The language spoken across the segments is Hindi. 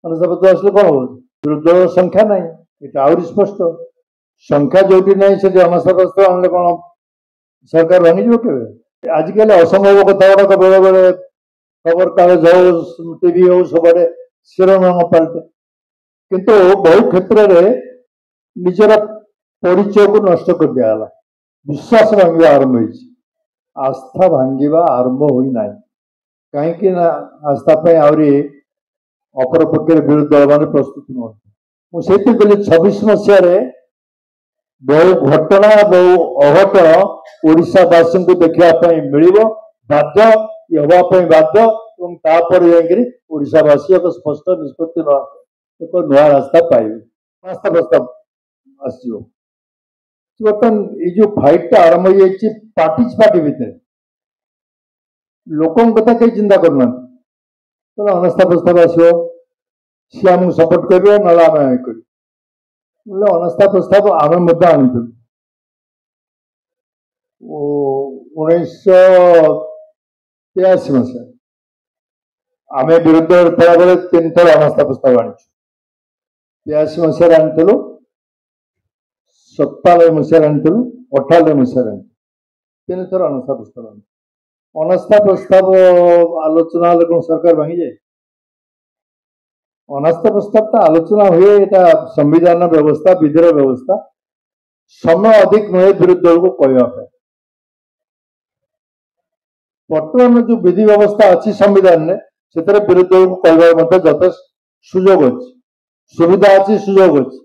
अनुशापत्र आसले कौन हो विरोधी दल संख्या ना ये आहरी स्पष्ट संख्या जो ना से अनुशापत्र आने कौन सरकार भांगी के आजिकल असंभव कथा गुड़ाक बेले बेले खबर कागज हो टीवी हो सब शिरोनाम पलटे किंतु बहु क्षेत्र में निजर परिचय को नष्ट कर दिगला विश्वास भांगा आरंभ हो आस्था भांगा आरंभ होना कहीं आस्था आहरी अपर पक्ष विरोधी दल मैंने प्रस्तुत नुहत मुझे 26 मसीह बहु घटना बहु अघटन ओडावासी को देखापी मिल बाध्य हवापी बाध्य ओडावासी एक स्पष्ट निष्पत्ति एक नुआ रास्ता पाइबे रास्ता प्रस्ताव आसो बर्तमान ये फाइट टा आरंभ हो पार्टी भितर लोक कथा कहीं चिंता करना अनास्था प्रस्ताव आसो सी आमको सपोर्ट कर अनास्था प्रस्ताव आम आनी 1983 मसीह आम विरोध थे बेले 3 थर अनास्था प्रस्ताव आनी 83 मसीह आनी 97 मसीह आनी 98 मसीह आनी 3 थर अनास्था प्रस्ताव आनी अनास्था प्रस्ताव आलोचना कौन सरकार भांगी जाए अनास्था प्रस्ताव आलोचना हुए यहाँ संविधान व्यवस्था विधिर व्यवस्था समय अधिक नुहे विरोधी दल को कहवाई बर्तमान जो विधि व्यवस्था अच्छी संविधान में से विरोधी दल को कहवार यथेष सुजोग अच्छी सुविधा अच्छी सुजोग अच्छी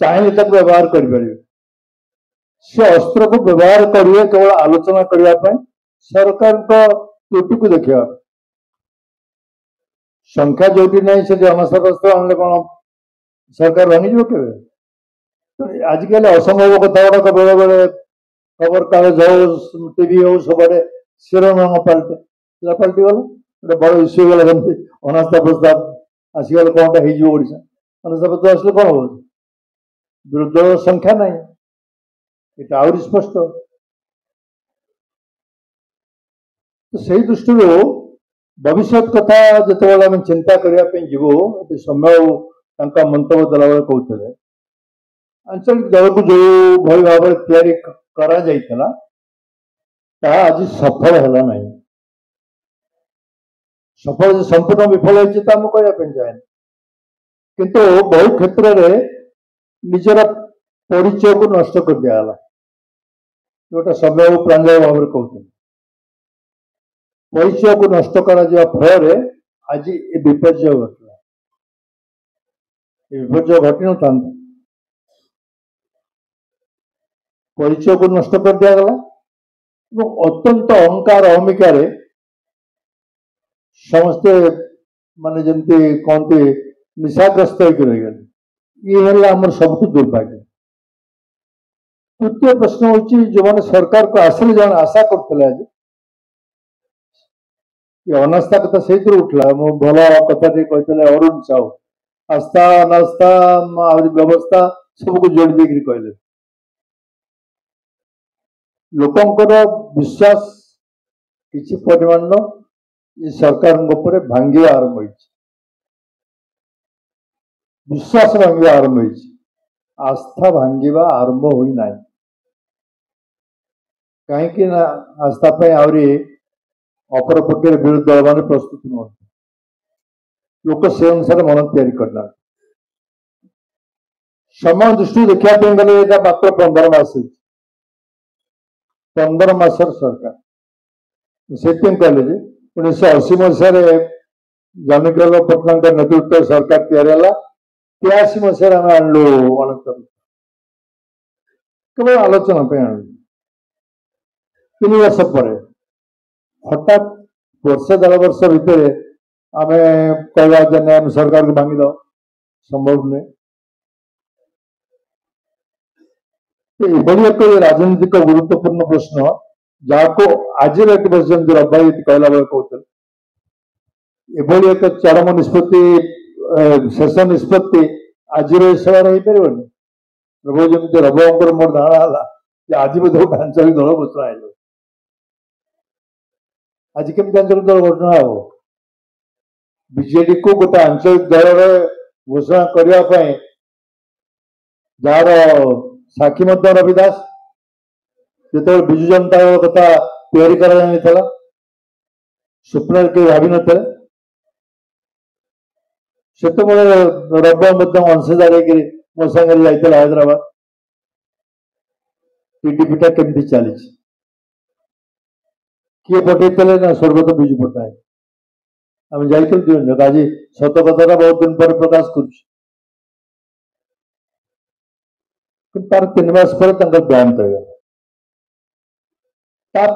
चाहिए तक व्यवहार करें से अस्त्र को व्यवहार करेंगे केवल आलोचना करने सरकार त्रुटि को देखा संख्या जो ना से अनास्था आने कौन सरकार भांगी के आजिकल असंभव कथा गुड़ाक बेले बेले खबर कागज हो टीवी हो सब शिरोनाम पलटे पलटि गला गोटे बड़ इश्यू गला अनास्था प्रस्ताव आसीगले कौन होशा अनुशापत्र आसले कौन हो विरोधी दल संख्या ना ये आहरी स्पष्ट तो से दृष्टि भविष्य कथा जिते आम चिंता करने जीवु समय मंतव्य देला बेले कहते आंचलिक दल को जो भाई भाव में आज सफल है ना सफल संपूर्ण विफल होती कहवाई चाहे किंतु बहु क्षेत्र में निजर परिचय को नष्ट कर दिगला जोटा समय प्रांजल भाव में कहते परिचय को नष्ट करा फल आज ये विपर्य घटना विपर्य घटी न था परिचय को नष्ट कर दिगला अत्यंत अहंकार अहमिकार समस्ते माने जमती कहते निशाग्रस्त होकर रही ये है आम सब दुर्भाग्य तृतीय प्रश्न हूँ जो मैंने सरकार को आसले जो आशा करते आज अनास्था कथा से उठला मो भल कथा कहते अरुण साहू आस्था अनास्था व्यवस्था सबको जोड़ देकर कहले लोकंकर विश्वास किसी परिमाण सरकार भांगे आरंभ हो विश्वास भांगा आरंभ हो आस्था भांगा आरंभ होना कहीं आस्था आहरी अपर पक्ष विरोधी दल मैंने प्रस्तुत नुहत लोक से अनुसार मन तैयारी करना समय दृष्टि देखापी गले मात्र 15 मास 15 मासर सरकार से कहले 1980 मसीह जमिकल पट्टनायक नेतृत्व सरकार तैयारी 83 मसीह आम आणलु अनास्था केवल आलोचना आणु 3 वर्ष पर हठात वर्ष 1.5 वर्ष भितर आम कहवा आम सरकार को भांगी दो संभव नुहे एक राजनीतिक गुरुत्वपूर्ण प्रश्न जहाँ को आज रबाई कहला बेले कहते एभली एक चरम निष्पत्ति शेष निष्पत्ति आज सभा हो पार रब जमी रबर मोर धारणा है आज बोधे गोटे आंचलिक दल घोषणा है आज केमी आंचलिक दल घोषणा हम बीजेडी को गोटे आंचलिक दल घोषणा करने जार साक्षी रवि दास जो विजु जनता दल कथा या स्वप्न के भावी न से रब अंशदार मो सांगे जाता हैदराबाद टीडीपी केमती चली किए पठे ना स्वर्गत विजु पट्टनायक आम जाइए आज सत कथा बहुत दिन पर प्रकाश कर 3 मास पर देहांत हो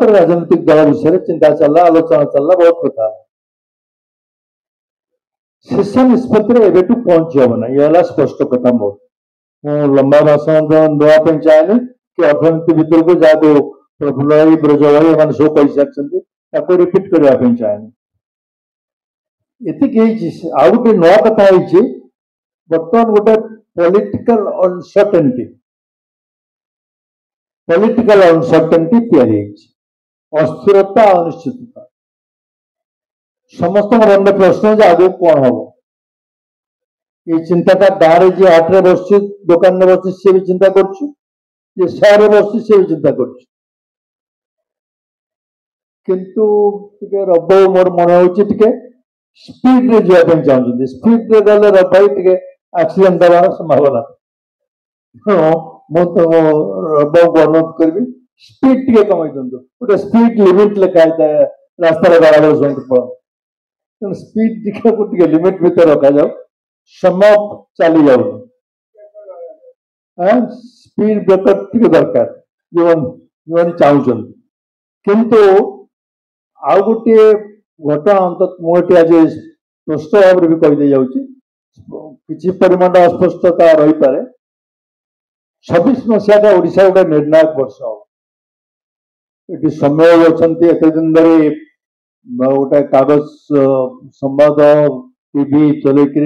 राजनीतिक दल विषय चिंता चलला आलोचना चलला बहुत कथा शेष निष्पत्ति एवं पहुंची हम ना ये स्पष्ट कथा मोर लंबा भाषण देवाई चाहे कि अर्थनीति भितर को जहाँ प्रफुल्ल भाई ब्रज भाई एम सब कही सारी रिपीट करने चाहे ये आउ गोटे नुआ कथा बर्तमान गोटे पॉलिटिकल अनसर्टेनिटी अस्थिरता अनिश्चितता समस्त मन में प्रश्न आगे कौन हम ये चिंताटा गाँव में जी हाट में बस दुकान में बस सी भी चिंता कर शहर में बस सी भी चिंता कर किंतु रब मोर मन हो स्पीड रे जावाई चाहते स्पीड रे गले रब भाई एक्सीडेंट हमार संभावना मुझे रब को अनुरोध करी स्पीड टे कम गोटे स्पीड लिमिट लिखा है रास्ता गाड़ी पड़ा स्पीड टे लिमिट भितर रखा जाओ समय चली जाऊ स्पीड ब्रेकर टे दरकार जो चाहते किंतु आउ गोटे घटना अंत मुझे आज स्पष्ट भाव भी कहीदे जाऊँगी परिमाण अस्पष्टता रही पारे 26 मसीहा ओडिशा गोटे निर्णायक वर्ष ये समय अच्छा एत दिन धरी गोटे कागज संवाद टीवी चलकर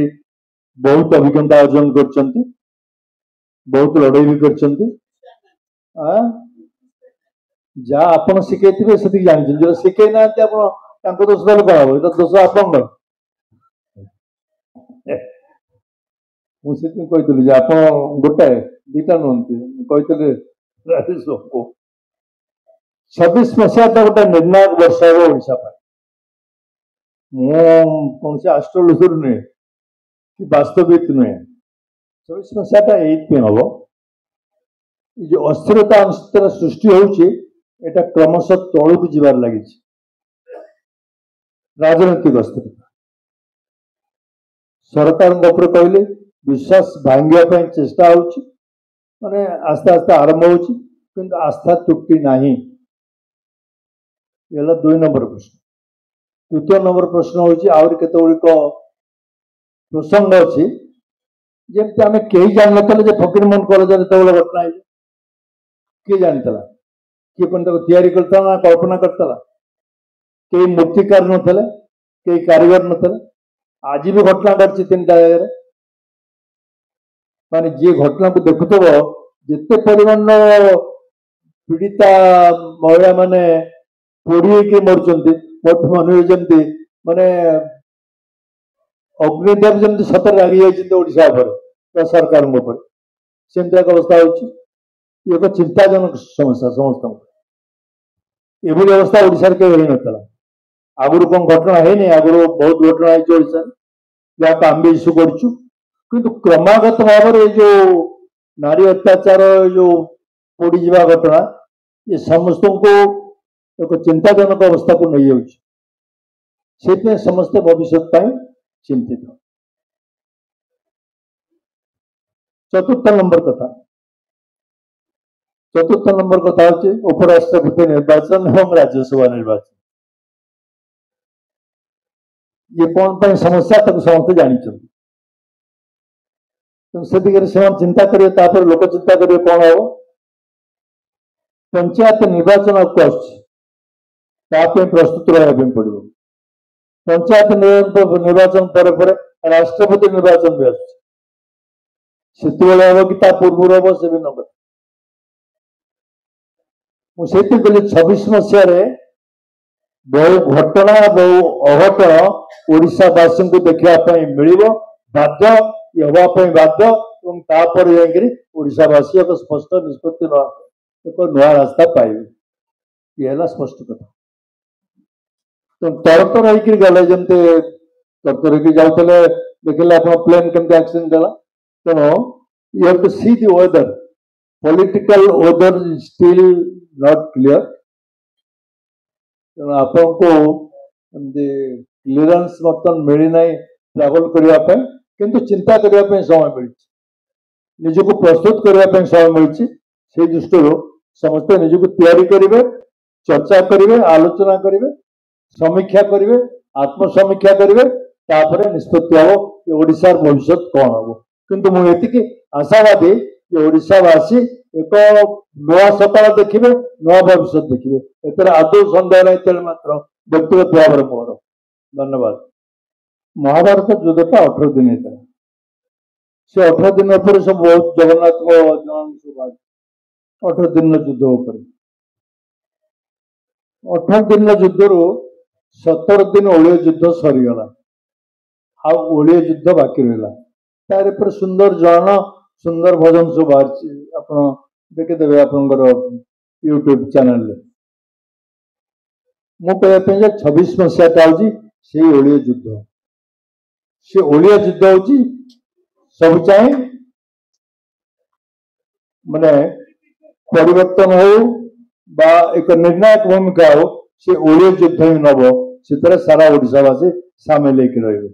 बहुत अभिज्ञता अर्जन कर बहुत लड़े भी कर जहाँ आप शिखे से जानते जो शिखे ना दोष दल कौन हम ये दोष आप मुझे कही आप गोटाए दीटा नुहति कही राजेश को 26 मसीहा गोटे निर्णायक वर्ष हम ओडिशा कौन से एस्ट्रोलॉजर नुहे कि वास्तविक नुहे 26 मसीहा ये हम जो अस्थिरता अनिश्चितता सृष्टि होउछि एटा क्रमशः तलू जीवार लगी राजनीतिक अस्थिरता सरकार कहले विश्वास भांगा चेष्टा होने आस्ते आस्ते आरंभ हो आस्था तुटी नहीं ये 2 नंबर प्रश्न 3 नंबर प्रश्न हूँ आहरी केतगुड़िक प्रसंग अच्छी जमी आम कहीं जान ना फकीरमोहन कॉलेज जो घटना किए जानता किए तैयारी करता ना कल्पना करता कई मूर्तिकार नथिले कई कारीगर नथिले आज भी घटना घटी 3टा जगह माने जी घटना को देखुव जिते परिमाण पीड़िता महिला माने पोड़ी मरुंच मत मन जमी माने अग्निदेव जमी सतरे रागी ओडिशा सरकार सेमती एक अवस्था हो चिंताजनक समस्या समस्त एभली अवस्था ओडिशा के नता आगुरी कौन घटना है आगुरी बहुत घटना है ओडिशा जहाँ आम भी इश्यू करूँ किंतु क्रमागत भाव में जो नारी अत्याचार जो पोड़ी जा घटना ये समस्त को एक चिंताजनक अवस्था को नहीं जाऊँ समस्ते भविष्य चिंतित। चतुर्थ नंबर कथा हूँ उपराष्ट्रपति निर्वाचन एवं राज्यसभा निर्वाचन ये कौन पर समस्या तक समस्त जानते से दिगरे से चिंता करें लोक चिंता करें कौन हम पंचायत निर्वाचन को प्रस्तुत रहा पड़ो पंचायत निर्वाचन पर राष्ट्रपति निर्वाचन भी आसे हम कि पूर्व हम से भी नगर मुझे कहली 26 मसीह बहु घटना बहु अघटन ओडिशावासी को देखापी मिल बाध्य ये हवाई बाध्य तापर जाकि एक स्पष्ट निष्पत्ति एक नुआ रास्ता पाइबे ये है स्पष्ट कथा। तो तरतर होकर गले जमते तरतर होकर जाते देखिले आप प्लेन केमती एक्सीडेंट है तेणु you have to see the weather political weather still not clear तेणु आपन को क्लीयरेंस बर्तन मिली ना ट्रावेल करने किंतु चिंता करने समय मिली निजक प्रस्तुत करने समय मिली से दृष्टि समस्ते निजक तैयारी करेंगे चर्चा करेंगे आलोचना करेंगे समीक्षा करेंगे आत्मसमीक्षा करेंगे तापर निष्पत्ति हम ओडिशार भविष्य कौन हम किंतु मुझे आशावादी ओडिशावासी एक नुआ सकाल देखिए नुआ भविष्य देखिए एतर आदौ सन्देह नहीं मात्र व्यक्तिगत भाव में मोर धन्यवाद। महाभारत युद्धटा 18 दिन होता से 18 दिन पर सब बहुत जगन्नाथ को 18 दिन युद्ध पर 18 दिन युद्ध रु 17 दिन ओलिया युद्ध सरीगला ओलिया युद्ध बाकी रहा तार पर सुंदर जन सुंदर भजन सब बाहर आप देखिदेवे आप यूट्यूब चैनल मुझे 26 मसीहा हूँ से ओलिया युद्ध से ओलिया युद्ध हूँ सब चाहे माने परिवर्तन हो बा एक निर्णायक भूमिका हो से ओलिया युद्ध ही नब से सारा ओडिशावासी सामिल होकर रहे।